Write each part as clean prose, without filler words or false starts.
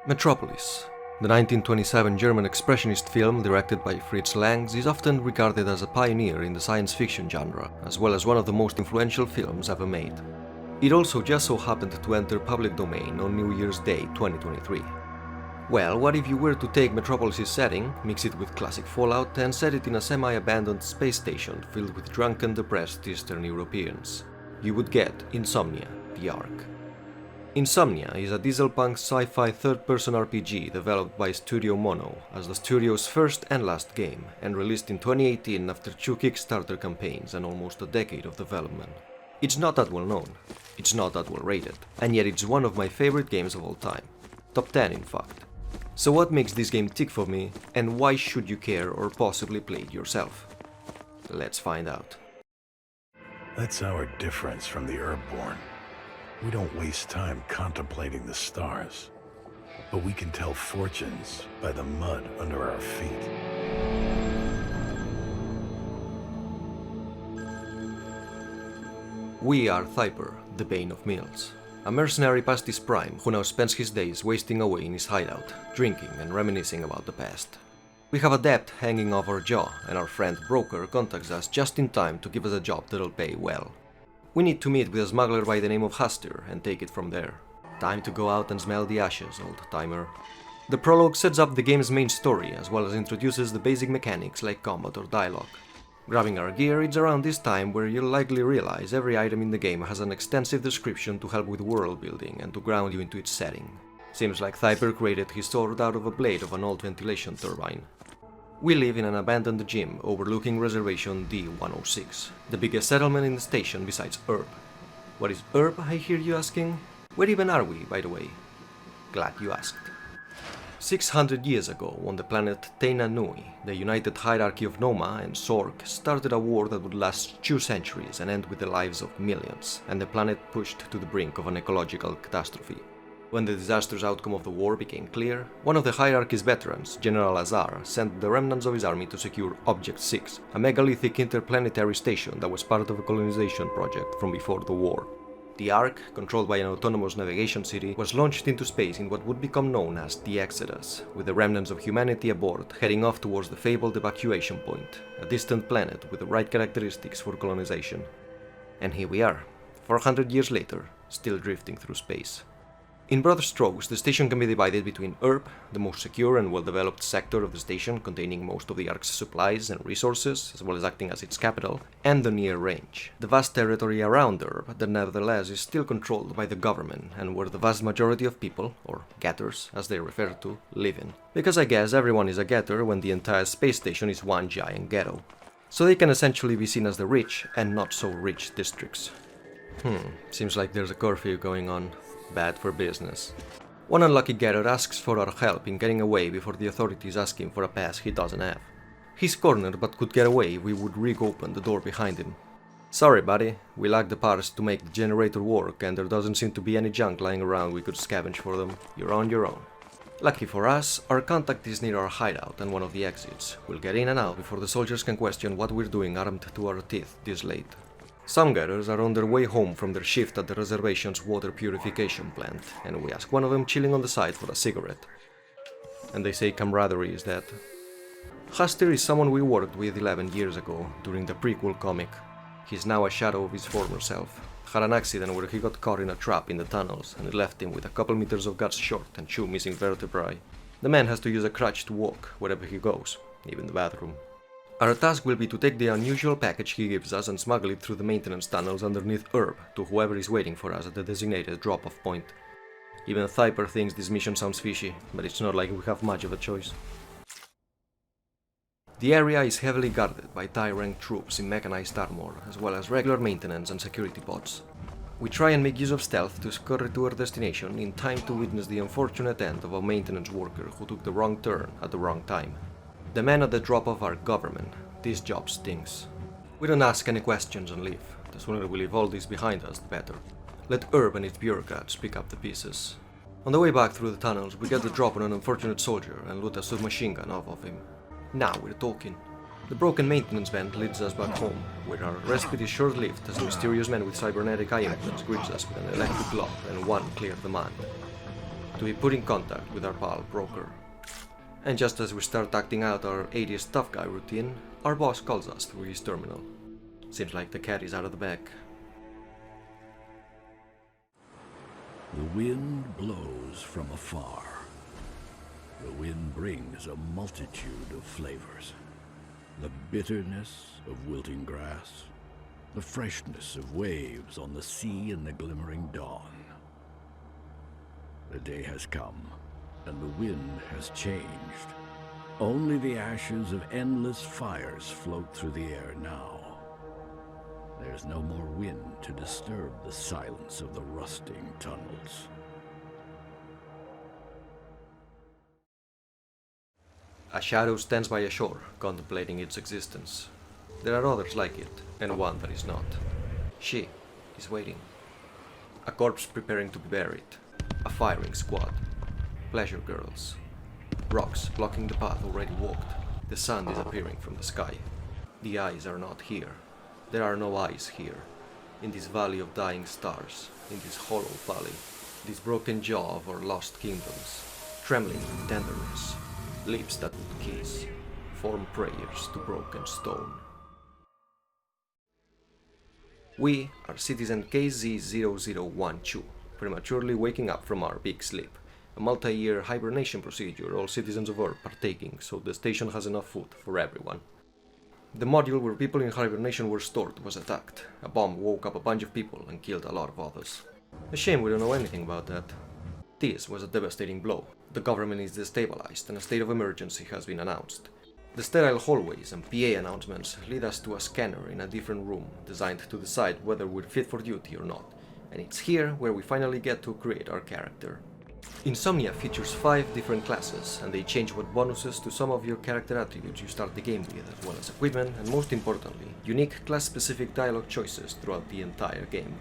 Metropolis, the 1927 German expressionist film directed by Fritz Lang, is often regarded as a pioneer in the science fiction genre, as well as one of the most influential films ever made. It also just so happened to enter public domain on New Year's Day 2023. Well, what if you were to take Metropolis' setting, mix it with classic Fallout, and set it in a semi-abandoned space station filled with drunken, depressed Eastern Europeans? You would get Insomnia, the Ark. Insomnia is a dieselpunk sci-fi third-person RPG developed by Studio Mono as the studio's first and last game, and released in 2018 after 2 Kickstarter campaigns and almost a decade of development. It's not that well known, it's not that well rated, and yet it's one of my favorite games of all time. Top 10 in fact. So what makes this game tick for me, and why should you care or possibly play it yourself? Let's find out. That's our difference from the Earthborn. We don't waste time contemplating the stars, but we can tell fortunes by the mud under our feet. We are Thyper, the Bane of Mills, a mercenary past his prime who now spends his days wasting away in his hideout, drinking and reminiscing about the past. We have a debt hanging off our jaw, and our friend Broker contacts us just in time to give us a job that'll pay well. We need to meet with a smuggler by the name of Haster and take it from there. Time to go out and smell the ashes, old-timer. The prologue sets up the game's main story, as well as introduces the basic mechanics like combat or dialogue. Grabbing our gear, it's around this time where you'll likely realize every item in the game has an extensive description to help with world building and to ground you into its setting. Seems like Thyper created his sword out of a blade of an old ventilation turbine. We live in an abandoned gym overlooking Reservation D-106, the biggest settlement in the station besides Erb. What is Erb, I hear you asking? Where even are we, by the way? Glad you asked. 600 years ago, on the planet Tena Nui, the united hierarchy of Noma and Sorg started a war that would last 2 centuries and end with the lives of millions, and the planet pushed to the brink of an ecological catastrophe. When the disastrous outcome of the war became clear, one of the hierarchy's veterans, General Azar, sent the remnants of his army to secure Object 6, a megalithic interplanetary station that was part of a colonization project from before the war. The Ark, controlled by an autonomous navigation city, was launched into space in what would become known as the Exodus, with the remnants of humanity aboard heading off towards the fabled evacuation point, a distant planet with the right characteristics for colonization. And here we are, 400 years later, still drifting through space. In broad strokes, the station can be divided between Erb, the most secure and well-developed sector of the station containing most of the Ark's supplies and resources, as well as acting as its capital, and the Near Range, the vast territory around Erb that nevertheless is still controlled by the government and where the vast majority of people, or getters as they refer to, live in. Because I guess everyone is a getter when the entire space station is one giant ghetto. So they can essentially be seen as the rich and not so rich districts. Seems like there's a curfew going on. Bad for business. One unlucky getter asks for our help in getting away before the authorities ask him for a pass he doesn't have. He's cornered but could get away if we would rig open the door behind him. Sorry buddy, we lack the parts to make the generator work and there doesn't seem to be any junk lying around we could scavenge for them. You're on your own. Lucky for us, our contact is near our hideout and one of the exits. We'll get in and out before the soldiers can question what we're doing armed to our teeth this late. Some getters are on their way home from their shift at the reservation's water purification plant, and we ask one of them chilling on the side for a cigarette. And they say camaraderie is that. Haster is someone we worked with 11 years ago, during the prequel comic. He's now a shadow of his former self. Had an accident where he got caught in a trap in the tunnels, and it left him with a couple meters of guts short and 2 missing vertebrae. The man has to use a crutch to walk, wherever he goes, even the bathroom. Our task will be to take the unusual package he gives us and smuggle it through the maintenance tunnels underneath Erb to whoever is waiting for us at the designated drop-off point. Even Thyper thinks this mission sounds fishy, but it's not like we have much of a choice. The area is heavily guarded by tie-rank troops in mechanized armor, as well as regular maintenance and security pods. We try and make use of stealth to scurry to our destination in time to witness the unfortunate end of a maintenance worker who took the wrong turn at the wrong time. The men at the drop-off are government. This job stinks. We don't ask any questions and leave. The sooner we leave all this behind us, the better. Let Erb and its bureaucrats pick up the pieces. On the way back through the tunnels, we get the drop on an unfortunate soldier and loot a submachine gun off of him. Now we're talking. The broken maintenance vent leads us back home, where our respite is short-lived as a mysterious man with cybernetic eye implants greets us with an electric glove and one clear demand. to be put in contact with our pal Broker. And just as we start acting out our 80s tough guy routine, our boss calls us through his terminal. Seems like the cat is out of the bag. The wind blows from afar. The wind brings a multitude of flavors. The bitterness of wilting grass, the freshness of waves on the sea in the glimmering dawn. The day has come, and the wind has changed. Only the ashes of endless fires float through the air now. There's no more wind to disturb the silence of the rusting tunnels. A shadow stands by a shore, contemplating its existence. There are others like it, and one that is not. She is waiting. A corpse preparing to be buried. A firing squad. Pleasure girls. Rocks blocking the path already walked. The sun disappearing from the sky. The eyes are not here. There are no eyes here. In this valley of dying stars. In this hollow valley. This broken jaw of our lost kingdoms. Trembling with tenderness. Lips that would kiss, form prayers to broken stone. We are Citizen KZ0012, prematurely waking up from our big sleep, a multi-year hibernation procedure all citizens of Earth partaking so the station has enough food for everyone. The module where people in hibernation were stored was attacked. A bomb woke up a bunch of people and killed a lot of others. A shame we don't know anything about that. This was a devastating blow. The government is destabilized and a state of emergency has been announced. The sterile hallways and PA announcements lead us to a scanner in a different room designed to decide whether we're fit for duty or not, and it's here where we finally get to create our character. Insomnia features 5 different classes, and they change what bonuses to some of your character attributes you start the game with, as well as equipment and, most importantly, unique class-specific dialogue choices throughout the entire game.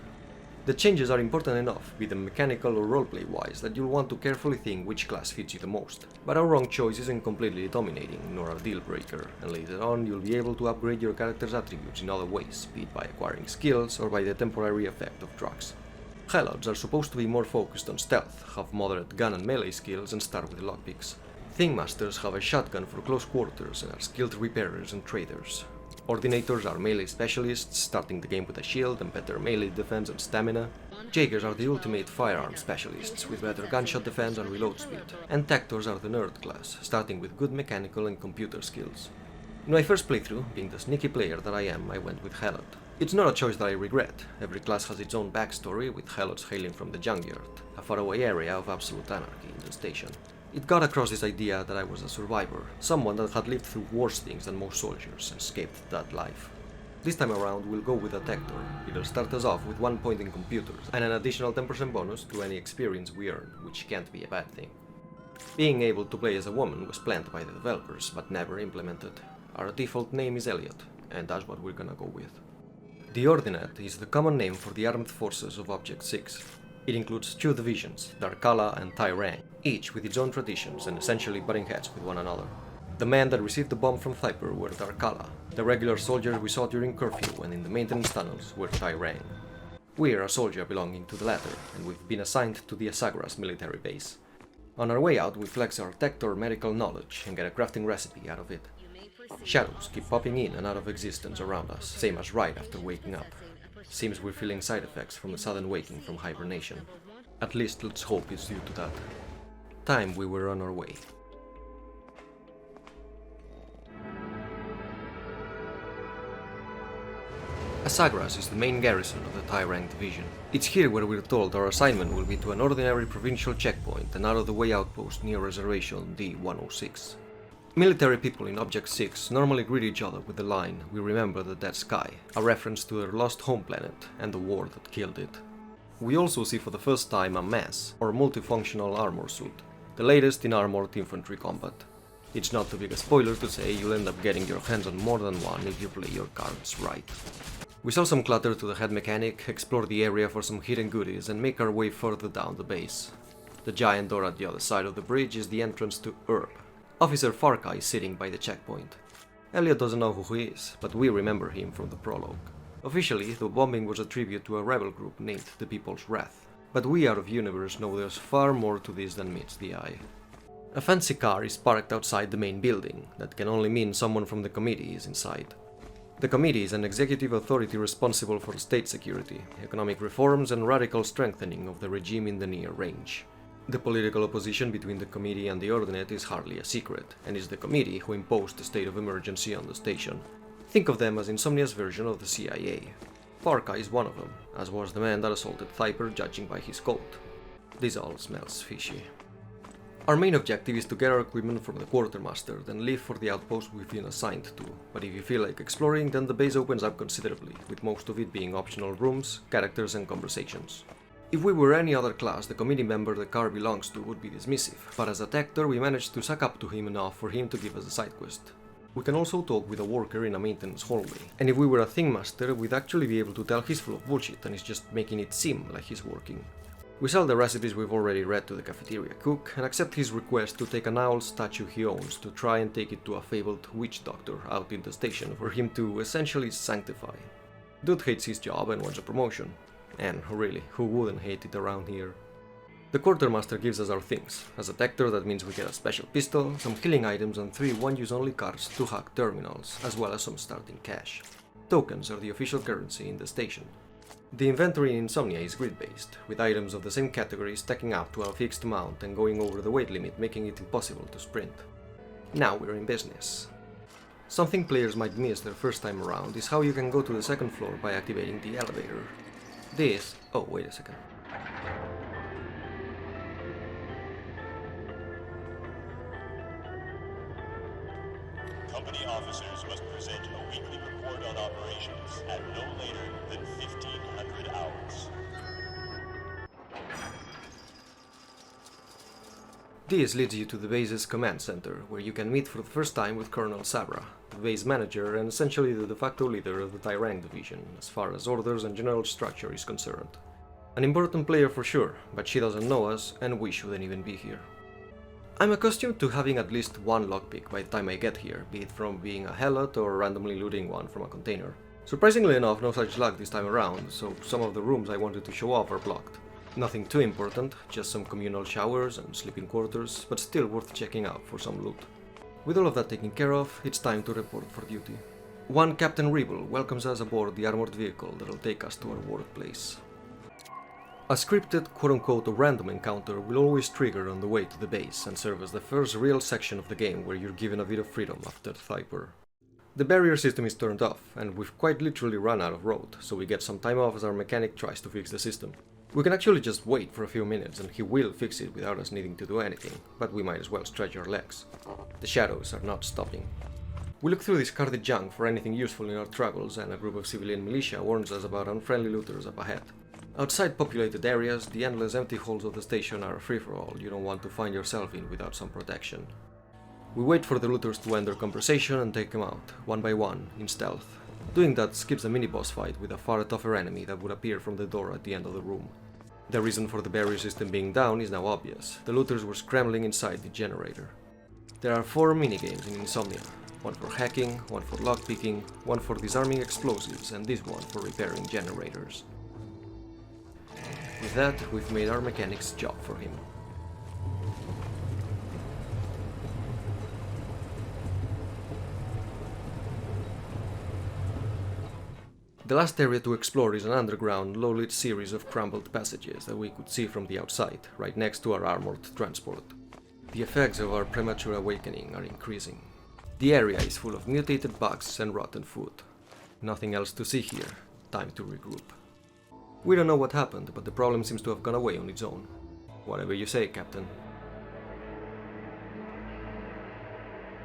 The changes are important enough, be them mechanical or roleplay-wise, that you'll want to carefully think which class fits you the most. But our wrong choice isn't completely dominating, nor a deal-breaker, and later on you'll be able to upgrade your character's attributes in other ways, be it by acquiring skills or by the temporary effect of drugs. Helots are supposed to be more focused on stealth, have moderate gun and melee skills, and start with lockpicks. Thingmasters have a shotgun for close quarters and are skilled repairers and traders. Ordinators are melee specialists, starting the game with a shield and better melee defense and stamina. Jaegers are the ultimate firearm specialists, with better gunshot defense and reload speed. And Tectors are the nerd class, starting with good mechanical and computer skills. In my first playthrough, being the sneaky player that I am, I went with Helot. It's not a choice that I regret. Every class has its own backstory, with Helots hailing from the junkyard, a faraway area of absolute anarchy in the station. It got across this idea that I was a survivor, someone that had lived through worse things than most soldiers and escaped that life. This time around we'll go with a Tector. It'll start us off with 1 point in computers and an additional 10% bonus to any experience we earn, which can't be a bad thing. Being able to play as a woman was planned by the developers, but never implemented. Our default name is Elliot, and that's what we're gonna go with. The Ordinate is the common name for the armed forces of Object 6. It includes 2 divisions, Darkala and Tyrang, each with its own traditions and essentially butting heads with one another. The men that received the bomb from Thyper were Darkala. The regular soldiers we saw during curfew and in the maintenance tunnels were Tyrang. We're a soldier belonging to the latter, and we've been assigned to the Asagras military base. On our way out, we flex our Tector medical knowledge and get a crafting recipe out of it. Shadows keep popping in and out of existence around us, same as right after waking up. Seems we're feeling side effects from a sudden waking from hibernation. At least let's hope it's due to that. Time we were on our way. Asagras is the main garrison of the Tyrang division. It's here where we're told our assignment will be to an ordinary provincial checkpoint, an out-of-the-way outpost near reservation D-106. Military people in Object 6 normally greet each other with the line, "We remember the dead sky," a reference to their lost home planet and the war that killed it. We also see for the first time a MAS, or multifunctional armor suit, the latest in armored infantry combat. It's not too big a spoiler to say you'll end up getting your hands on more than one if you play your cards right. We sell some clutter to the head mechanic, explore the area for some hidden goodies, and make our way further down the base. The giant door at the other side of the bridge is the entrance to Herb. Officer Farka is sitting by the checkpoint. Elliot doesn't know who he is, but we remember him from the prologue. Officially, the bombing was a tribute to a rebel group named the People's Wrath. But we out of universe know there's far more to this than meets the eye. A fancy car is parked outside the main building. That can only mean someone from the committee is inside. The committee is an executive authority responsible for state security, economic reforms and radical strengthening of the regime in the near range. The political opposition between the committee and the Ordinate is hardly a secret, and it's the committee who imposed the state of emergency on the station. Think of them as Insomnia's version of the CIA. Parka is one of them, as was the man that assaulted Thyper judging by his coat. This all smells fishy. Our main objective is to get our equipment from the quartermaster, then leave for the outpost we've been assigned to, but if you feel like exploring, then the base opens up considerably, with most of it being optional rooms, characters and conversations. If we were any other class, the committee member the car belongs to would be dismissive, but as a Tector we managed to suck up to him enough for him to give us a side quest. We can also talk with a worker in a maintenance hallway, and if we were a Thingmaster, we'd actually be able to tell he's full of bullshit and is just making it seem like he's working. We sell the recipes we've already read to the cafeteria cook, and accept his request to take an owl statue he owns to try and take it to a fabled witch doctor out in the station for him to essentially sanctify. Dude hates his job and wants a promotion. And really, who wouldn't hate it around here? The quartermaster gives us our things. As a Tector, that means we get a special pistol, some healing items and 3 one-use-only cards to hack terminals, as well as some starting cash. Tokens are the official currency in the station. The inventory in Insomnia is grid-based, with items of the same category stacking up to a fixed amount and going over the weight limit, making it impossible to sprint. Now we're in business. Something players might miss their first time around is how you can go to the second floor by activating the elevator. Oh, wait a second. Company officers must present a weekly report on operations at no later than 1500 hours. This leads you to the base's command center, where you can meet for the first time with Colonel Sabra, the base manager and essentially the de facto leader of the Tyrang division, as far as orders and general structure is concerned. An important player for sure, but she doesn't know us, and we shouldn't even be here. I'm accustomed to having at least one lockpick by the time I get here, be it from being a helot or randomly looting one from a container. Surprisingly enough, no such luck this time around, so some of the rooms I wanted to show off are blocked. Nothing too important, just some communal showers and sleeping quarters, but still worth checking out for some loot. With all of that taken care of, it's time to report for duty. One Captain Rebel welcomes us aboard the armored vehicle that'll take us to our workplace. A scripted, quote-unquote, random encounter will always trigger on the way to the base and serve as the first real section of the game where you're given a bit of freedom after Thyper. The barrier system is turned off, and we've quite literally run out of road, so we get some time off as our mechanic tries to fix the system. We can actually just wait for a few minutes and he will fix it without us needing to do anything, but we might as well stretch our legs. The shadows are not stopping. We look through discarded junk for anything useful in our travels, and a group of civilian militia warns us about unfriendly looters up ahead. Outside populated areas, the endless empty halls of the station are a free-for-all you don't want to find yourself in without some protection. We wait for the looters to end their conversation and take them out, one by one, in stealth. Doing that skips a mini-boss fight with a far tougher enemy that would appear from the door at the end of the room. The reason for the barrier system being down is now obvious. The looters were scrambling inside the generator. There are 4 minigames in Insomnia. One for hacking, one for lockpicking, one for disarming explosives, and this one for repairing generators. With that, we've made our mechanic's job for him. The last area to explore is an underground, low-lit series of crumbled passages that we could see from the outside, right next to our armored transport. The effects of our premature awakening are increasing. The area is full of mutated bugs and rotten food. Nothing else to see here. Time to regroup. We don't know what happened, but the problem seems to have gone away on its own. Whatever you say, Captain.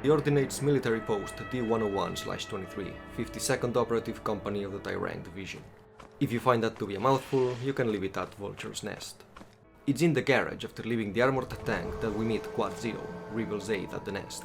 The Ordinate's military post D101/23, 52nd Operative Company of the Tyrang Division. If you find that to be a mouthful, you can leave it at Vulture's Nest. It's in the garage after leaving the armored tank that we meet Quad Zero, Rebel's aide at the Nest.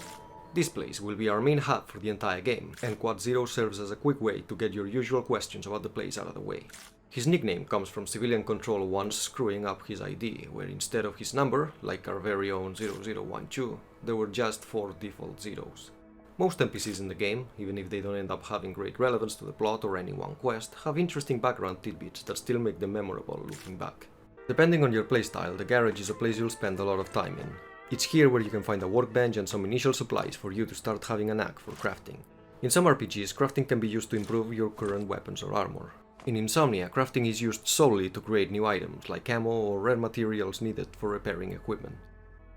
This place will be our main hub for the entire game, and Quad Zero serves as a quick way to get your usual questions about the place out of the way. His nickname comes from civilian control once screwing up his ID, where instead of his number, like our very own 0012, there were just 4 default zeros. Most NPCs in the game, even if they don't end up having great relevance to the plot or any one quest, have interesting background tidbits that still make them memorable looking back. Depending on your playstyle, the garage is a place you'll spend a lot of time in. It's here where you can find a workbench and some initial supplies for you to start having a knack for crafting. In some RPGs, crafting can be used to improve your current weapons or armor. In Insomnia, crafting is used solely to create new items like ammo or rare materials needed for repairing equipment.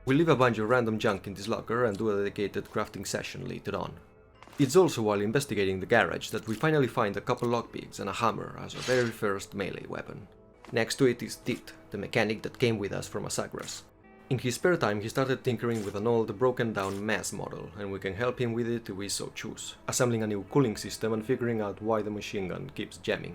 We'll leave a bunch of random junk in this locker and do a dedicated crafting session later on. It's also while investigating the garage that we finally find a couple lockpicks and a hammer as our very first melee weapon. Next to it is Tit, the mechanic that came with us from Asagras. In his spare time he started tinkering with an old broken down mass model, and we can help him with it if we so choose, assembling a new cooling system and figuring out why the machine gun keeps jamming.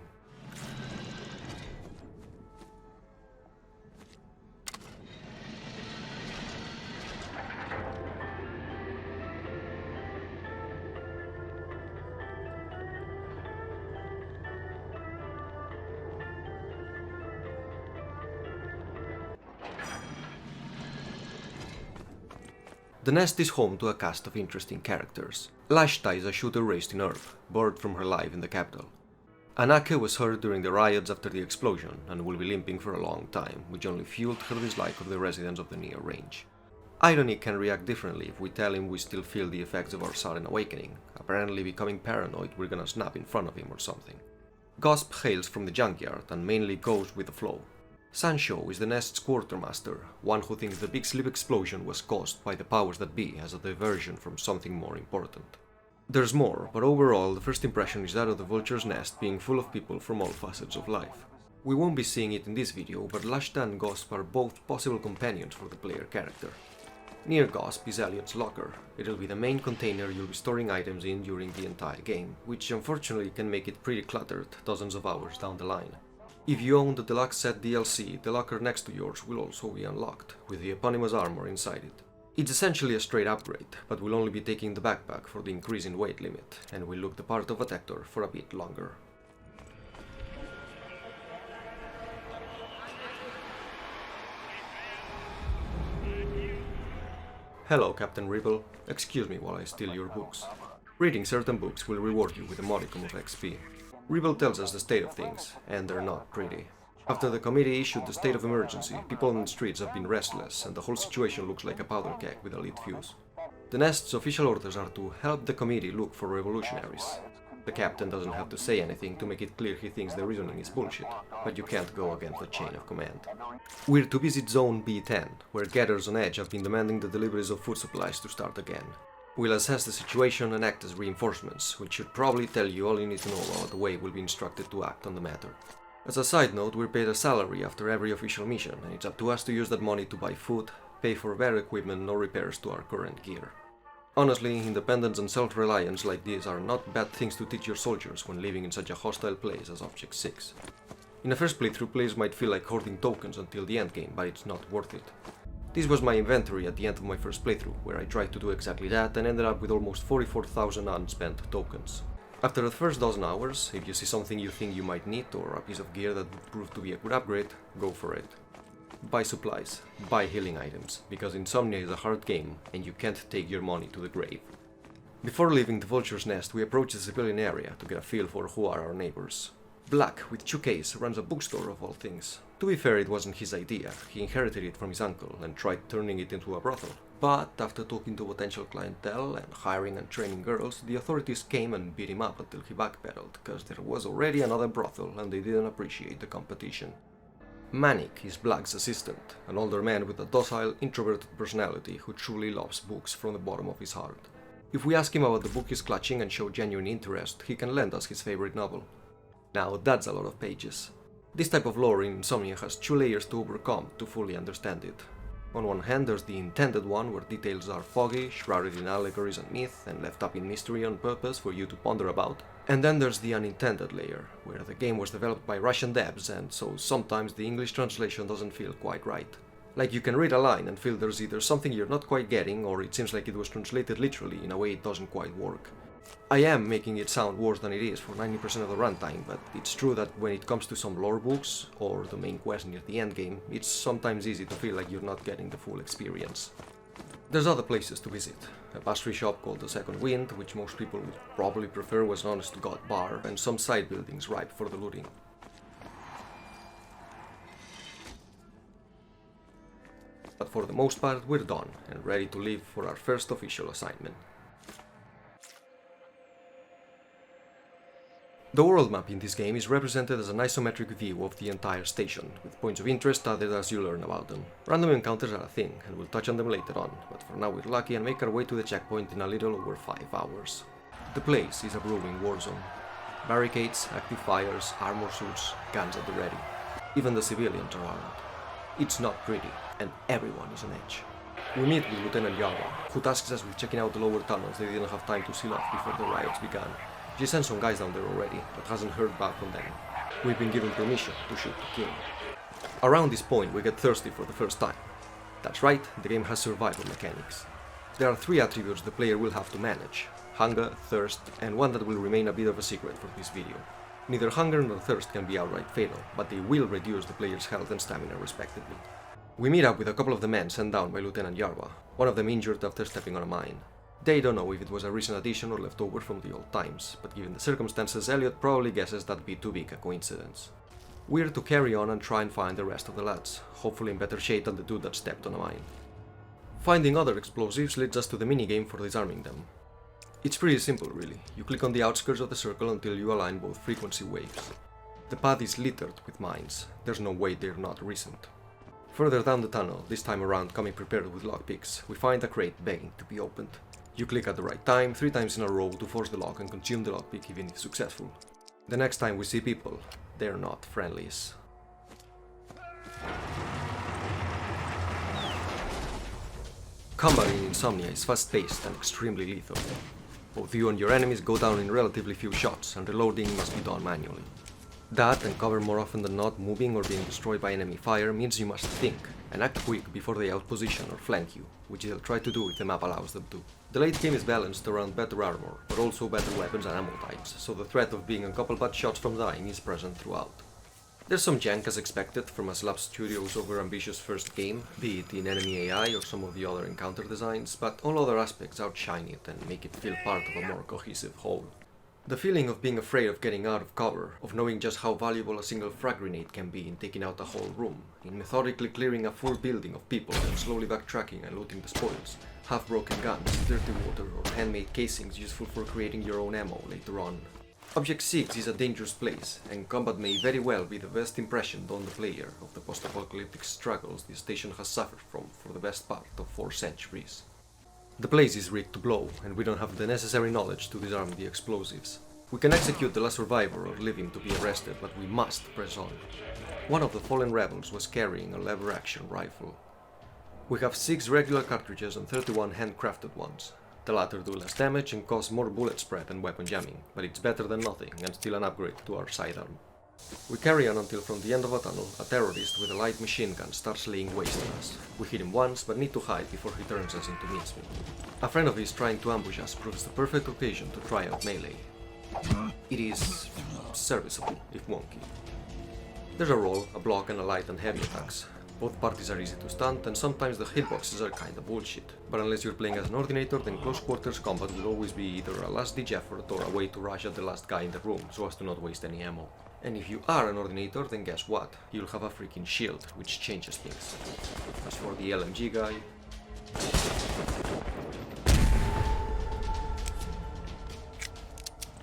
The nest is home to a cast of interesting characters. Lashta is a shooter raised in Earth, bored from her life in the capital. Anake was hurt during the riots after the explosion and will be limping for a long time, which only fueled her dislike of the residents of the near range. Irony can react differently if we tell him we still feel the effects of our sudden awakening, apparently becoming paranoid we're gonna snap in front of him or something. Gosp hails from the junkyard and mainly goes with the flow. Sancho is the nest's quartermaster, one who thinks the big sleep explosion was caused by the powers that be as a diversion from something more important. There's more, but overall the first impression is that of the vulture's nest being full of people from all facets of life. We won't be seeing it in this video, but Lashta and Gosp are both possible companions for the player character. Near Gosp is Elliot's locker. It'll be the main container you'll be storing items in during the entire game, which unfortunately can make it pretty cluttered dozens of hours down the line. If you own the Deluxe Set DLC, the locker next to yours will also be unlocked, with the eponymous armor inside it. It's essentially a straight upgrade, but we'll only be taking the backpack for the increase in weight limit, and will look the part of a Tector for a bit longer. Hello, Captain Ribble. Excuse me while I steal your books. Reading certain books will reward you with a modicum of XP. Ribble tells us the state of things, and they're not pretty. After the committee issued the state of emergency, people on the streets have been restless, and the whole situation looks like a powder keg with a lit fuse. The nest's official orders are to help the committee look for revolutionaries. The captain doesn't have to say anything to make it clear he thinks the reasoning is bullshit, but you can't go against the chain of command. We're to visit Zone B10, where gatherers on edge have been demanding the deliveries of food supplies to start again. We'll assess the situation and act as reinforcements, which should probably tell you all you need to know about the way we'll be instructed to act on the matter. As a side note, we're paid a salary after every official mission, and it's up to us to use that money to buy food, pay for better equipment or repairs to our current gear. Honestly, independence and self-reliance like this are not bad things to teach your soldiers when living in such a hostile place as Object 6. In a first playthrough, players might feel like hoarding tokens until the endgame, but it's not worth it. This was my inventory at the end of my first playthrough, where I tried to do exactly that and ended up with almost 44,000 unspent tokens. After the first dozen hours, if you see something you think you might need or a piece of gear that would prove to be a good upgrade, go for it. Buy supplies, buy healing items, because Insomnia is a hard game and you can't take your money to the grave. Before leaving the vulture's nest, we approach the civilian area to get a feel for who are our neighbors. Black, with 2Ks, runs a bookstore of all things. To be fair, it wasn't his idea. He inherited it from his uncle and tried turning it into a brothel. But after talking to potential clientele and hiring and training girls, the authorities came and beat him up until he backpedaled, because there was already another brothel and they didn't appreciate the competition. Manik is Black's assistant, an older man with a docile, introverted personality who truly loves books from the bottom of his heart. If we ask him about the book he's clutching and show genuine interest, he can lend us his favorite novel. Now that's a lot of pages. This type of lore in Insomnia has two layers to overcome to fully understand it. On one hand, there's the intended one, where details are foggy, shrouded in allegories and myth, and left up in mystery on purpose for you to ponder about. And then there's the unintended layer, where the game was developed by Russian devs, and so sometimes the English translation doesn't feel quite right. Like you can read a line and feel there's either something you're not quite getting, or it seems like it was translated literally in a way it doesn't quite work. I am making it sound worse than it is for 90% of the runtime, but it's true that when it comes to some lore books, or the main quest near the endgame, it's sometimes easy to feel like you're not getting the full experience. There's other places to visit. A pastry shop called the Second Wind, which most people would probably prefer was an honest-to-God bar, and some side buildings ripe for the looting. But for the most part we're done and ready to leave for our first official assignment. The world map in this game is represented as an isometric view of the entire station, with points of interest added as you learn about them. Random encounters are a thing, and we'll touch on them later on, but for now we're lucky and make our way to the checkpoint in a little over 5 hours. The place is a brewing war zone. Barricades, active fires, armor suits, guns at the ready. Even the civilians are armed. It's not pretty, and everyone is on edge. We meet with Lieutenant Yarwa, who tasks us with checking out the lower tunnels they didn't have time to seal off before the riots began. She sent some guys down there already, but hasn't heard back from them. We've been given permission to shoot to kill. Around this point we get thirsty for the first time. That's right, the game has survival mechanics. There are 3 attributes the player will have to manage: hunger, thirst, and one that will remain a bit of a secret for this video. Neither hunger nor thirst can be outright fatal, but they will reduce the player's health and stamina respectively. We meet up with a couple of the men sent down by Lieutenant Yarwa, one of them injured after stepping on a mine. They don't know if it was a recent addition or left over from the old times, but given the circumstances, Elliot probably guesses that'd be too big a coincidence. We're to carry on and try and find the rest of the lads, hopefully in better shape than the dude that stepped on a mine. Finding other explosives leads us to the minigame for disarming them. It's pretty simple really, you click on the outskirts of the circle until you align both frequency waves. The path is littered with mines, there's no way they're not recent. Further down the tunnel, this time around coming prepared with lockpicks, we find a crate begging to be opened. You click at the right time, 3 times in a row to force the lock and consume the lockpick even if successful. The next time we see people, they're not friendlies. Combat in Insomnia is fast-paced and extremely lethal. Both you and your enemies go down in relatively few shots, and reloading must be done manually. That, and cover more often than not moving or being destroyed by enemy fire, means you must think, and act quick before they outposition or flank you, which they'll try to do if the map allows them to. The late game is balanced around better armor, but also better weapons and ammo types, so the threat of being a couple bad shots from dying is present throughout. There's some jank as expected from a Slab Studios over-ambitious first game, be it in enemy AI or some of the other encounter designs, but all other aspects outshine it and make it feel part of a more cohesive whole. The feeling of being afraid of getting out of cover, of knowing just how valuable a single frag grenade can be in taking out a whole room, in methodically clearing a full building of people and slowly backtracking and looting the spoils, half-broken guns, dirty water, or handmade casings useful for creating your own ammo later on. Object 6 is a dangerous place, and combat may very well be the best impression on the player of the post-apocalyptic struggles the station has suffered from for the best part of 4 centuries. The place is rigged to blow, and we don't have the necessary knowledge to disarm the explosives. We can execute the last survivor or leave him to be arrested, but we must press on. One of the fallen rebels was carrying a lever-action rifle. We have 6 regular cartridges and 31 handcrafted ones. The latter do less damage and cause more bullet spread and weapon jamming, but it's better than nothing and still an upgrade to our sidearm. We carry on until from the end of a tunnel, a terrorist with a light machine gun starts laying waste on us. We hit him once, but need to hide before he turns us into mincemeat. A friend of his trying to ambush us proves the perfect occasion to try out melee. It is serviceable, if wonky. There's a roll, a block and a light and heavy attacks. Both parties are easy to stunt, and sometimes the hitboxes are kinda bullshit. But unless you're playing as an Ordinator, then close quarters combat will always be either a last-ditch effort or a way to rush at the last guy in the room so as to not waste any ammo. And if you are an Ordinator, then guess what? You'll have a freaking shield, which changes things. As for the LMG guy...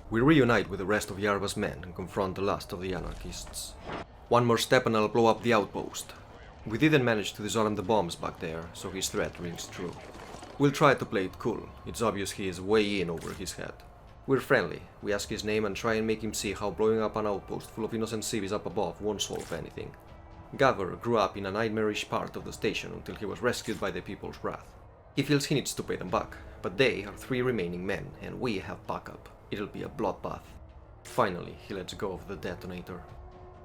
We reunite with the rest of Yarva's men and confront the last of the anarchists. One more step and I'll blow up the outpost. We didn't manage to disarm the bombs back there, so his threat rings true. We'll try to play it cool, it's obvious he is way in over his head. We're friendly, we ask his name and try and make him see how blowing up an outpost full of innocent civvies up above won't solve anything. Gavver grew up in a nightmarish part of the station until he was rescued by the People's Wrath. He feels he needs to pay them back, but they are 3 remaining men and we have backup. It'll be a bloodbath. Finally, he lets go of the detonator.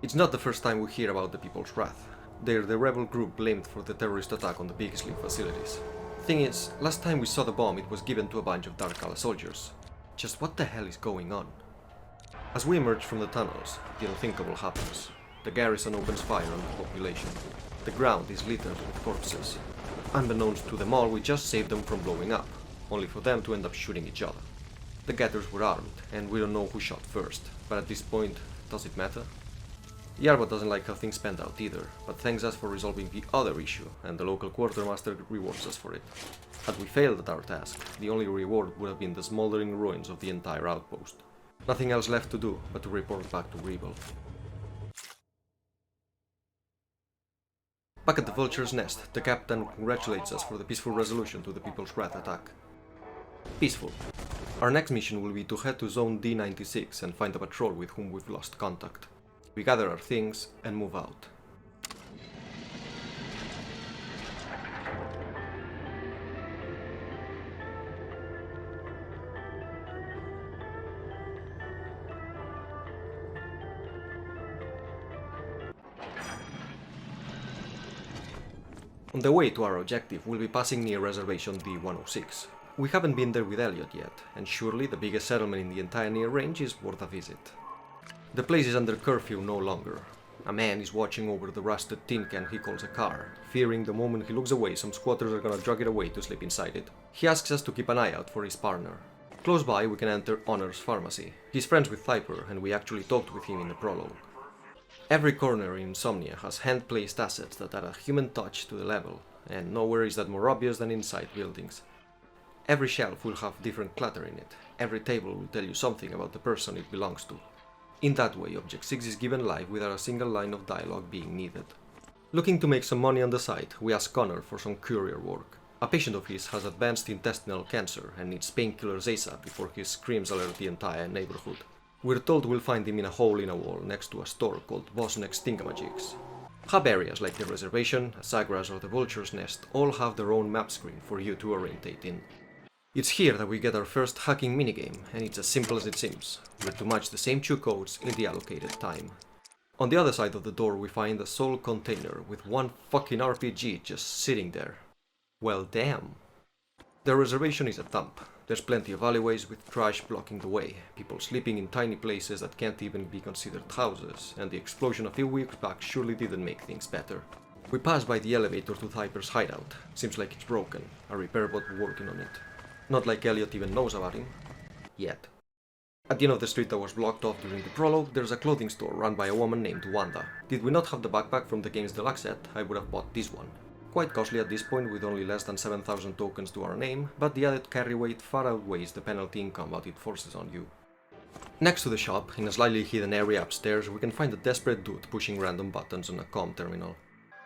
It's not the first time we hear about the People's Wrath. They're the rebel group blamed for the terrorist attack on the Big Sleep facilities. Thing is, last time we saw the bomb it was given to a bunch of Darkala soldiers. Just what the hell is going on? As we emerge from the tunnels, the unthinkable happens. The garrison opens fire on the population. The ground is littered with corpses. Unbeknownst to them all, we just saved them from blowing up, only for them to end up shooting each other. The getters were armed, and we don't know who shot first, but at this point, does it matter? Yarba doesn't like how things panned out either, but thanks us for resolving the other issue, and the local quartermaster rewards us for it. Had we failed at our task, the only reward would have been the smoldering ruins of the entire outpost. Nothing else left to do but to report back to Rebel. Back at the Vulture's Nest, the captain congratulates us for the peaceful resolution to the People's Wrath attack. Peaceful. Our next mission will be to head to Zone D96 and find a patrol with whom we've lost contact. We gather our things and move out. On the way to our objective, we'll be passing near Reservation D106. We haven't been there with Elliot yet, and surely the biggest settlement in the entire near range is worth a visit. The place is under curfew no longer. A man is watching over the rusted tin can he calls a car, fearing the moment he looks away some squatters are gonna drag it away to sleep inside it. He asks us to keep an eye out for his partner. Close by we can enter Honor's pharmacy. He's friends with Viper and we actually talked with him in the prologue. Every corner in Insomnia has hand-placed assets that add a human touch to the level, and nowhere is that more obvious than inside buildings. Every shelf will have different clutter in it, every table will tell you something about the person it belongs to. In that way, Object 6 is given life without a single line of dialogue being needed. Looking to make some money on the side, we ask Connor for some courier work. A patient of his has advanced intestinal cancer and needs painkillers ASAP before his screams alert the entire neighborhood. We're told we'll find him in a hole in a wall next to a store called Bosniak's Thingamajigs. Hub areas like the Reservation, Sagras or the Vulture's Nest all have their own map screen for you to orientate in. It's here that we get our first hacking minigame, and it's as simple as it seems. We're to match the same 2 codes in the allocated time. On the other side of the door we find a soul container with one fucking RPG just sitting there. Well damn. The Reservation is a dump. There's plenty of alleyways with trash blocking the way, people sleeping in tiny places that can't even be considered houses, and the explosion a few weeks back surely didn't make things better. We pass by the elevator to Viper's hideout. Seems like it's broken, a repair bot working on it. Not like Elliot even knows about him. Yet. At the end of the street that was blocked off during the prologue, there's a clothing store run by a woman named Wanda. Did we not have the backpack from the game's deluxe set, I would have bought this one. Quite costly at this point with only less than 7,000 tokens to our name, but the added carry weight far outweighs the penalty in combat it forces on you. Next to the shop, in a slightly hidden area upstairs, we can find a desperate dude pushing random buttons on a comm terminal.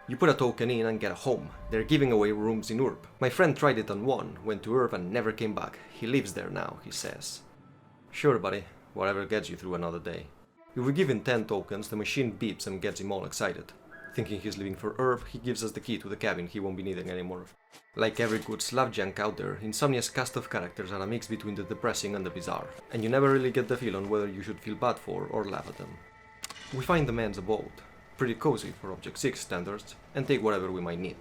You put a token in and get a home. They're giving away rooms in Urb. My friend tried it on one, went to Urb and never came back. He lives there now, he says. Sure buddy, whatever gets you through another day. If we give him 10 tokens, the machine beeps and gets him all excited. Thinking he's leaving for Urb, he gives us the key to the cabin he won't be needing anymore. Like every good Slavjank out there, Insomnia's cast of characters are a mix between the depressing and the bizarre, and you never really get the feel on whether you should feel bad for or laugh at them. We find the man's abode, pretty cozy for Object 6 standards, and take whatever we might need.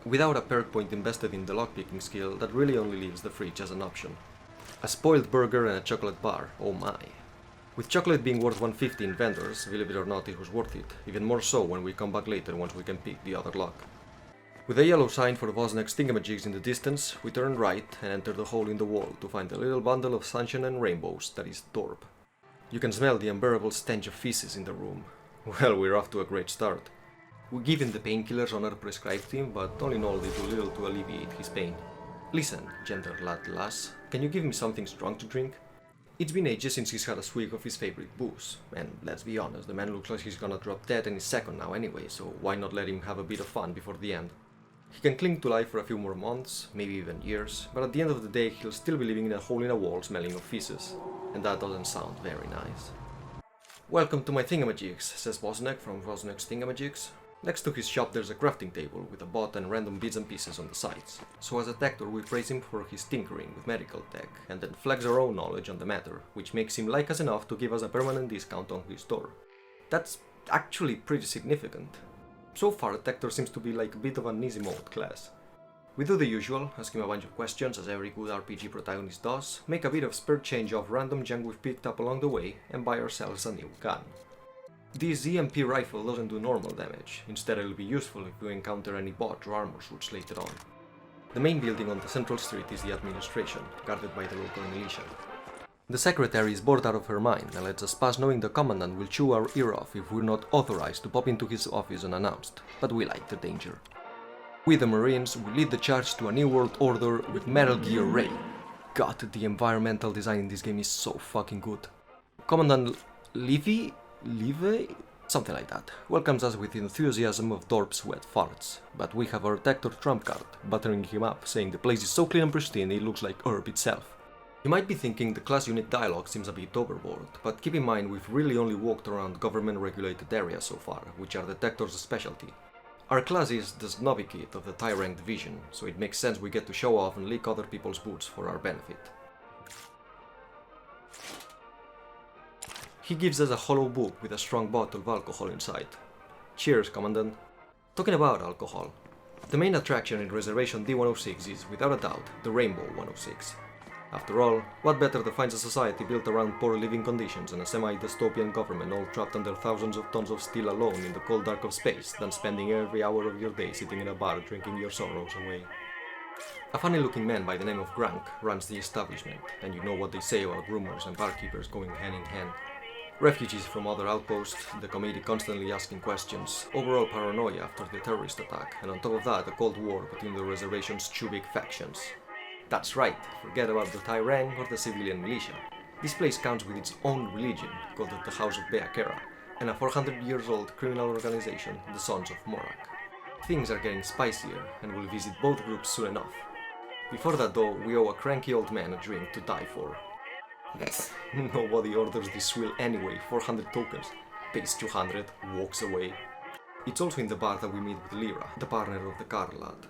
Without a perk point invested in the lockpicking skill, that really only leaves the fridge as an option. A spoiled burger and a chocolate bar, oh my. With chocolate being worth 150 in vendors, believe it or not it was worth it, even more so when we come back later once we can pick the other lock. With a yellow sign for Bosniak's Thingamajigs in the distance, we turn right and enter the hole in the wall to find a little bundle of sunshine and rainbows that is Dorp. You can smell the unbearable stench of feces in the room. Well, we're off to a great start. We give him the painkillers Honor prescribed him, but all in all they do little to alleviate his pain. Listen, gentle lad lass, can you give me something strong to drink? It's been ages since he's had a swig of his favorite booze, and let's be honest, the man looks like he's gonna drop dead any second now anyway, so why not let him have a bit of fun before the end? He can cling to life for a few more months, maybe even years, but at the end of the day he'll still be living in a hole in a wall smelling of feces, and that doesn't sound very nice. Welcome to my Thingamajigs, says Bosniak from Bosniak's Thingamajigs. Next to his shop there's a crafting table with a bot and random bits and pieces on the sides. So as a tactor we praise him for his tinkering with medical tech and then flex our own knowledge on the matter, which makes him like us enough to give us a permanent discount on his store. That's actually pretty significant. So far Tactor seems to be like a bit of an easy mode class. We do the usual, ask him a bunch of questions as every good RPG protagonist does, make a bit of spare change off random junk we've picked up along the way and buy ourselves a new gun. This EMP rifle doesn't do normal damage, instead it'll be useful if we encounter any bot or armor suits later on. The main building on the central street is the administration, guarded by the local militia. The secretary is bored out of her mind and lets us pass knowing the commandant will chew our ear off if we're not authorized to pop into his office unannounced, but we like the danger. We the Marines will lead the charge to a new world order with Metal Gear Ray. God, the environmental design in this game is so fucking good. Commandant Levy? Something like that, welcomes us with enthusiasm of Dorp's wet farts, but we have our Tector trump card, buttering him up, saying the place is so clean and pristine it looks like Herb itself. You might be thinking the class unit dialogue seems a bit overboard, but keep in mind we've really only walked around government-regulated areas so far, which are the Tector's specialty. Our class is the snobby kid of the TIE rank division, so it makes sense we get to show off and lick other people's boots for our benefit. He gives us a hollow book with a strong bottle of alcohol inside. Cheers, Commandant. Talking about alcohol, the main attraction in Reservation D-106 is, without a doubt, the Rainbow 106. After all, what better defines a society built around poor living conditions and a semi-dystopian government all trapped under thousands of tons of steel alone in the cold dark of space than spending every hour of your day sitting in a bar drinking your sorrows away. A funny-looking man by the name of Grank runs the establishment, and you know what they say about rumors and barkeepers going hand in hand. Refugees from other outposts, the committee constantly asking questions, overall paranoia after the terrorist attack, and on top of that a cold war between the reservation's two big factions. That's right, forget about the TIE rank or the civilian militia. This place counts with its own religion, called the House of Beakera, and a 400 years old criminal organization, the Sons of Morak. Things are getting spicier, and we'll visit both groups soon enough. Before that though, we owe a cranky old man a drink to die for. Nobody orders this swill anyway, 400 tokens, pays 200, walks away. It's also in the bar that we meet with Lyra, the partner of the car lad.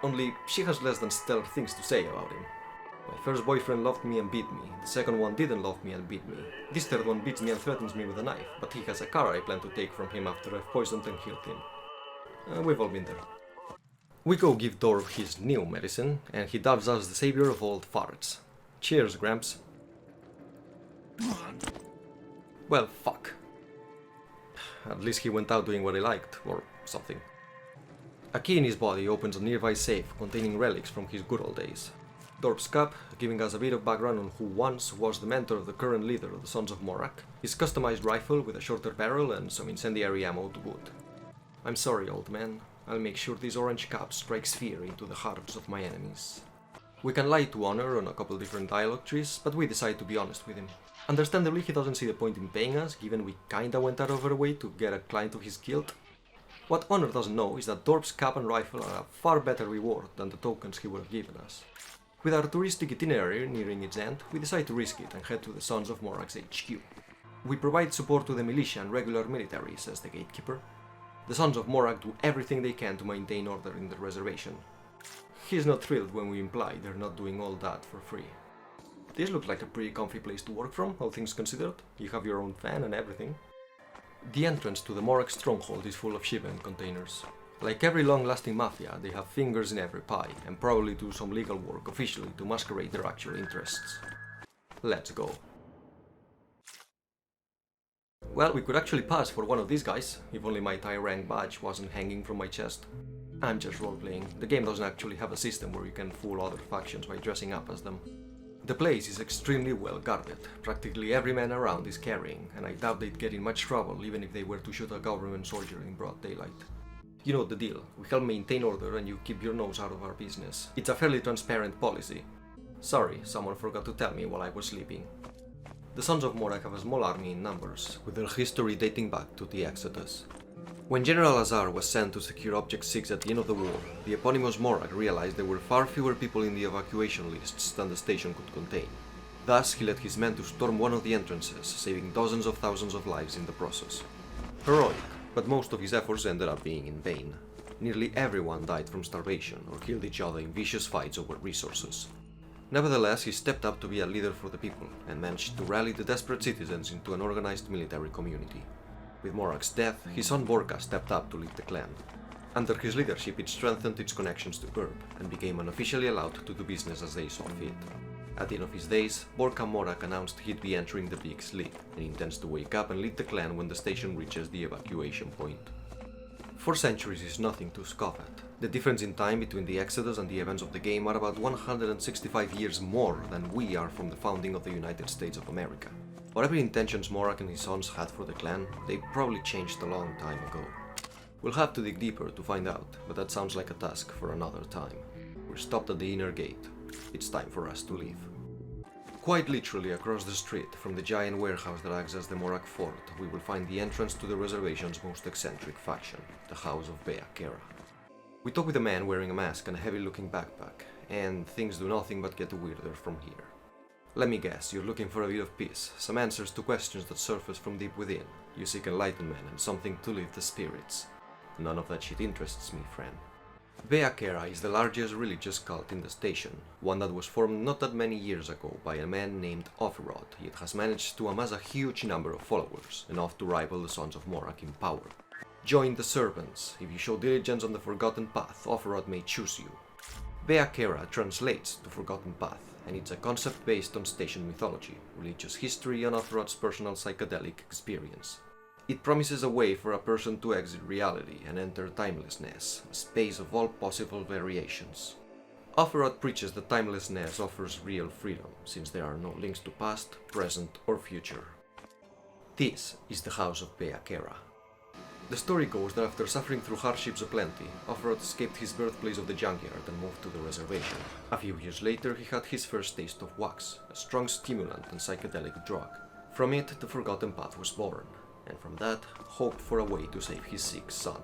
Only, she has less than stellar things to say about him. My first boyfriend loved me and beat me, the second one didn't love me and beat me. This third one beats me and threatens me with a knife, but he has a car I plan to take from him after I've poisoned and killed him. We've all been there. We go give Dorv his new medicine, and he dubs us the savior of old farts. Cheers, Gramps. Well, fuck. At least he went out doing what he liked, or something. A key in his body opens a nearby safe containing relics from his good old days. Dorp's cup, giving us a bit of background on who once was the mentor of the current leader of the Sons of Morak, his customized rifle with a shorter barrel and some incendiary ammo to boot. I'm sorry, old man. I'll make sure this orange cup strikes fear into the hearts of my enemies. We can lie to Honor on a couple different dialogue trees, but we decide to be honest with him. Understandably, he doesn't see the point in paying us, given we kinda went out of our way to get a client of his guild. What Honor doesn't know is that Dorp's cap and rifle are a far better reward than the tokens he would have given us. With our touristic itinerary nearing its end, we decide to risk it and head to the Sons of Morak's HQ. We provide support to the militia and regular military, says the gatekeeper. The Sons of Morak do everything they can to maintain order in the reservation. He's not thrilled when we imply they're not doing all that for free. This looks like a pretty comfy place to work from, all things considered. You have your own fan and everything. The entrance to the Morak stronghold is full of shipment containers. Like every long-lasting mafia, they have fingers in every pie, and probably do some legal work officially to masquerade their actual interests. Let's go. Well, we could actually pass for one of these guys, if only my TIE rank badge wasn't hanging from my chest. I'm just roleplaying. The game doesn't actually have a system where you can fool other factions by dressing up as them. The place is extremely well guarded. Practically every man around is carrying, and I doubt they'd get in much trouble even if they were to shoot a government soldier in broad daylight. You know the deal. We help maintain order and you keep your nose out of our business. It's a fairly transparent policy. Sorry, someone forgot to tell me while I was sleeping. The Sons of Morak have a small army in numbers, with their history dating back to the Exodus. When General Azar was sent to secure Object 6 at the end of the war, the eponymous Morak realized there were far fewer people in the evacuation lists than the station could contain. Thus, he led his men to storm one of the entrances, saving dozens of thousands of lives in the process. Heroic, but most of his efforts ended up being in vain. Nearly everyone died from starvation or killed each other in vicious fights over resources. Nevertheless, he stepped up to be a leader for the people, and managed to rally the desperate citizens into an organized military community. With Morak's death, his son Borka stepped up to lead the clan. Under his leadership, it strengthened its connections to Herb, and became unofficially allowed to do business as they saw fit. At the end of his days, Borka Morak announced he'd be entering the big sleep, and intends to wake up and lead the clan when the station reaches the evacuation point. 4 centuries is nothing to scoff at. The difference in time between the Exodus and the events of the game are about 165 years more than we are from the founding of the United States of America. Whatever intentions Morak and his sons had for the clan, they probably changed a long time ago. We'll have to dig deeper to find out, but that sounds like a task for another time. We're stopped at the inner gate. It's time for us to leave. Quite literally across the street from the giant warehouse that acts as the Morak fort, we will find the entrance to the reservation's most eccentric faction, the House of Beakera. We talk with a man wearing a mask and a heavy-looking backpack, and things do nothing but get weirder from here. Let me guess, you're looking for a bit of peace, some answers to questions that surface from deep within. You seek enlightenment and something to lift the spirits. None of that shit interests me, friend. Beakera is the largest religious cult in the station, one that was formed not that many years ago by a man named Offerrod, yet has managed to amass a huge number of followers, enough to rival the Sons of Morak in power. Join the servants. If you show diligence on the Forgotten Path, Offerrod may choose you. Beakera translates to Forgotten Path, and it's a concept based on station mythology, religious history, and Offerrod's personal psychedelic experience. It promises a way for a person to exit reality and enter timelessness, a space of all possible variations. Offerrod preaches that timelessness offers real freedom, since there are no links to past, present, or future. This is the House of Beakera. The story goes that after suffering through hardships aplenty, Offerrod escaped his birthplace of the junkyard and moved to the reservation. A few years later, he had his first taste of wax, a strong stimulant and psychedelic drug. From it, the Forgotten Path was born, and from that, hoped for a way to save his sick son.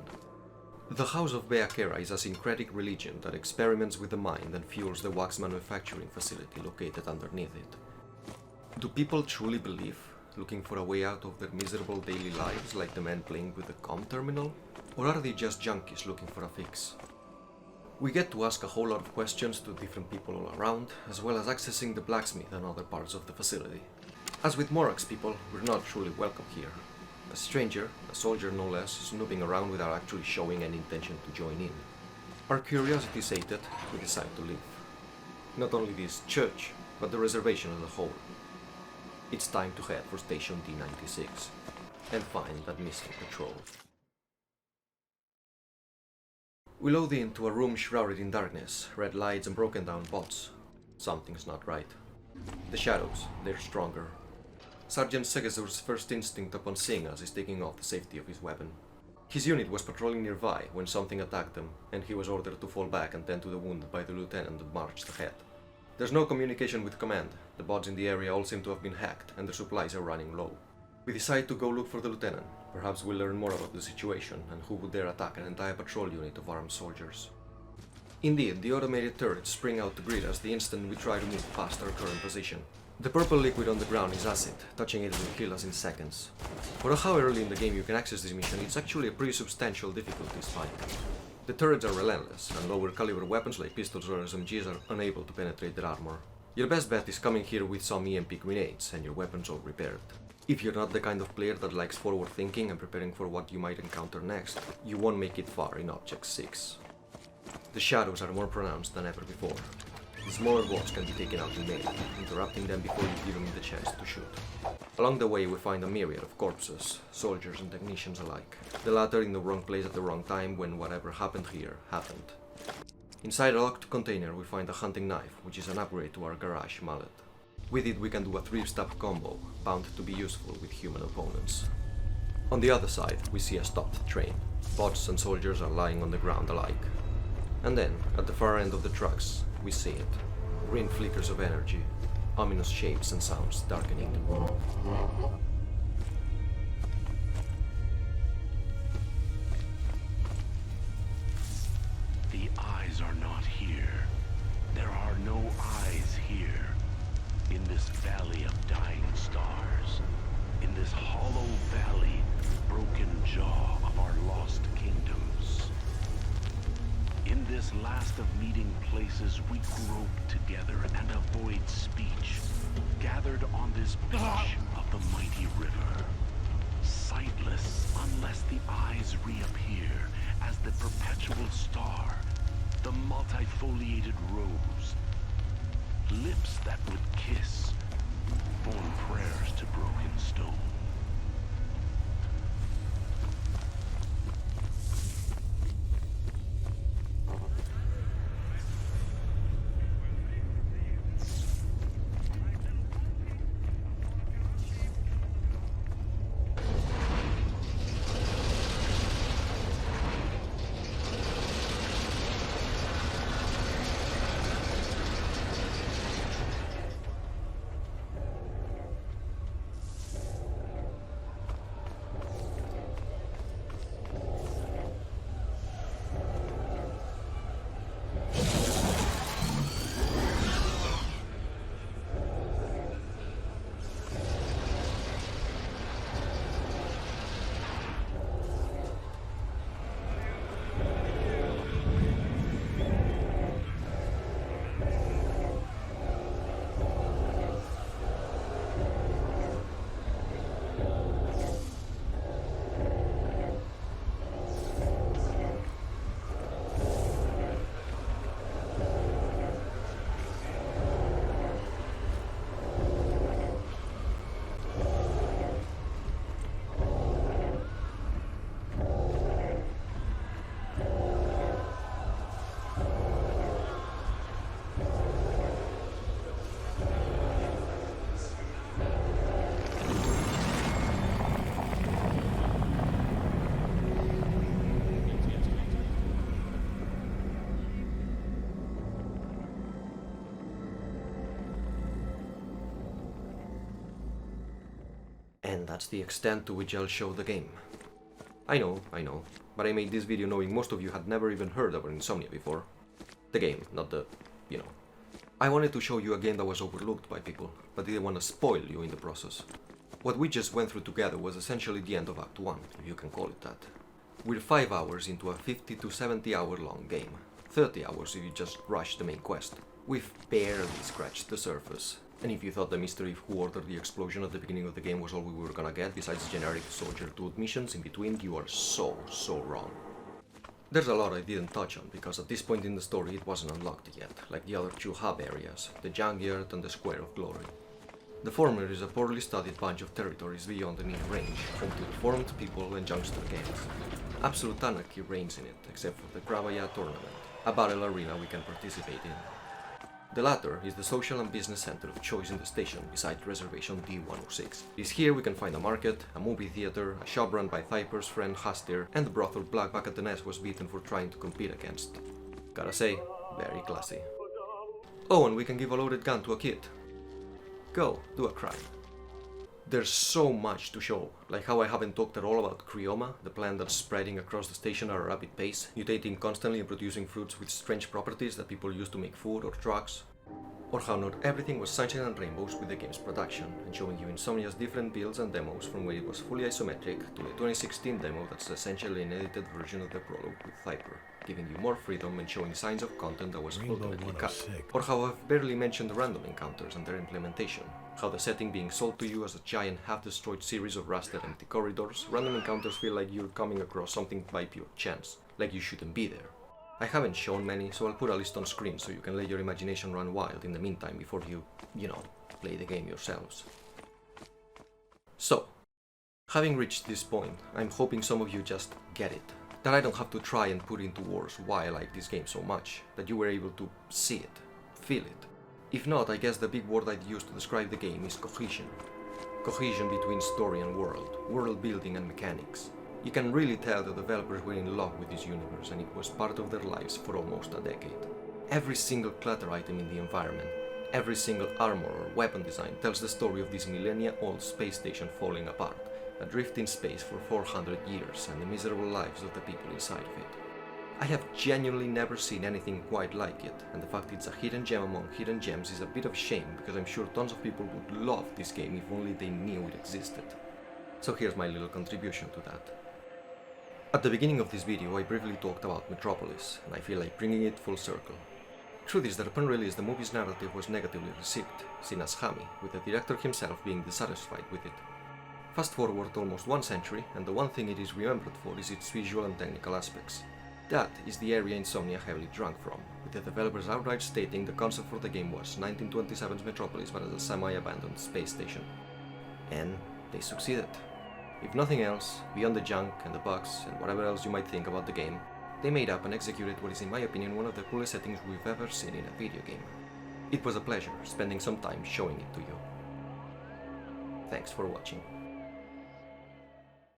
The House of Beakera is a syncretic religion that experiments with the mind and fuels the wax manufacturing facility located underneath it. Do people truly believe, looking for a way out of their miserable daily lives like the men playing with the comm terminal? Or are they just junkies looking for a fix? We get to ask a whole lot of questions to different people all around, as well as accessing the blacksmith and other parts of the facility. As with Morak's people, we're not truly welcome here. A stranger, a soldier no less, snooping around without actually showing any intention to join in. Our curiosity sated, we decide to leave. Not only this church, but the reservation as a whole. It's time to head for Station D96 and find that missing patrol. We load into a room shrouded in darkness, red lights and broken down bots. Something's not right. The shadows, they're stronger. Sergeant Segazur's first instinct upon seeing us is taking off the safety of his weapon. His unit was patrolling nearby when something attacked them, and he was ordered to fall back and tend to the wound by the lieutenant that marched ahead. There's no communication with command. The bots in the area all seem to have been hacked, and the supplies are running low. We decide to go look for the lieutenant. Perhaps we'll learn more about the situation and who would dare attack an entire patrol unit of armed soldiers. Indeed, the automated turrets spring out to greet us the instant we try to move past our current position. The purple liquid on the ground is acid. Touching it will kill us in seconds. For how early in the game you can access this mission, it's actually a pretty substantial difficulty spike. The turrets are relentless, and lower caliber weapons like pistols or SMGs are unable to penetrate their armor. Your best bet is coming here with some EMP grenades and your weapons all repaired. If you're not the kind of player that likes forward thinking and preparing for what you might encounter next, you won't make it far in Object 6. The shadows are more pronounced than ever before. The smaller bots can be taken out in melee, interrupting them before you give them the chance to shoot. Along the way we find a myriad of corpses, soldiers and technicians alike, the latter in the wrong place at the wrong time when whatever happened here happened. Inside a locked container we find a hunting knife, which is an upgrade to our garage mallet. With it we can do a 3-step combo, bound to be useful with human opponents. On the other side we see a stopped train. Bots and soldiers are lying on the ground alike. And then, at the far end of the tracks, we see it. Green flickers of energy, ominous shapes and sounds darkening the world. The eyes are not here. There are no eyes here. In this valley of dying stars. In this hollow valley, broken jaw of our lost kingdoms. In this last of meeting places, we grope together and avoid speech, gathered on this beach of the mighty river. Sightless unless the eyes reappear as the perpetual star, the multifoliated rose. Lips that would kiss, born prayers to broken stone. And that's the extent to which I'll show the game. I know, but I made this video knowing most of you had never even heard about Insomnia before. The game, not the, you know. I wanted to show you a game that was overlooked by people, but didn't want to spoil you in the process. What we just went through together was essentially the end of Act 1, if you can call it that. We're 5 hours into a 50 to 70 hour long game. 30 hours if you just rush the main quest. We've barely scratched the surface. And if you thought the mystery of who ordered the explosion at the beginning of the game was all we were gonna get besides generic soldier dude missions in between, you are so wrong. There's a lot I didn't touch on, because at this point in the story it wasn't unlocked yet, like the other two hub areas, the Junkyard and the Square of Glory. The former is a poorly studied bunch of territories beyond the near range, home to deformed people and youngster gangs. Absolute anarchy reigns in it, except for the Gravaya tournament, a battle arena we can participate in. The latter is the social and business center of choice in the station, beside reservation D106. It is here we can find a market, a movie theater, a shop run by Thyper's friend Hastir, and the brothel Black back at the Nest was beaten for trying to compete against. Gotta say, very classy. Oh, and we can give a loaded gun to a kid. Go, do a crime. There's so much to show, like how I haven't talked at all about Kryoma, the plant that's spreading across the station at a rapid pace, mutating constantly and producing fruits with strange properties that people use to make food or drugs. Or how not everything was sunshine and rainbows with the game's production, and showing you Insomnia's different builds and demos from when it was fully isometric to the 2016 demo that's essentially an edited version of the prologue with Thyper, giving you more freedom and showing signs of content that was ultimately cut. Or how I've barely mentioned the random encounters and their implementation. How the setting being sold to you as a giant half-destroyed series of rusted empty corridors, random encounters feel like you're coming across something by pure chance, like you shouldn't be there. I haven't shown many, so I'll put a list on screen so you can let your imagination run wild in the meantime before you play the game yourselves. So, having reached this point, I'm hoping some of you just get it. That I don't have to try and put into words why I like this game so much, that you were able to see it, feel it. If not, I guess the big word I'd use to describe the game is cohesion. Cohesion between story and world building and mechanics. You can really tell the developers were in love with this universe and it was part of their lives for almost a decade. Every single clutter item in the environment, every single armor or weapon design tells the story of this millennia-old space station falling apart, adrift in space for 400 years and the miserable lives of the people inside of it. I have genuinely never seen anything quite like it, and the fact it's a hidden gem among hidden gems is a bit of a shame because I'm sure tons of people would love this game if only they knew it existed. So here's my little contribution to that. At the beginning of this video I briefly talked about Metropolis, and I feel like bringing it full circle. Truth is that upon release the movie's narrative was negatively received, seen as hammy, with the director himself being dissatisfied with it. Fast forward almost 1 century, and the one thing it is remembered for is its visual and technical aspects. That is the area Insomnia heavily drank from, with the developers outright stating the concept for the game was 1927's Metropolis but as a semi-abandoned space station. And they succeeded. If nothing else, beyond the junk and the bugs and whatever else you might think about the game, they made up and executed what is in my opinion one of the coolest settings we've ever seen in a video game. It was a pleasure spending some time showing it to you. Thanks for watching.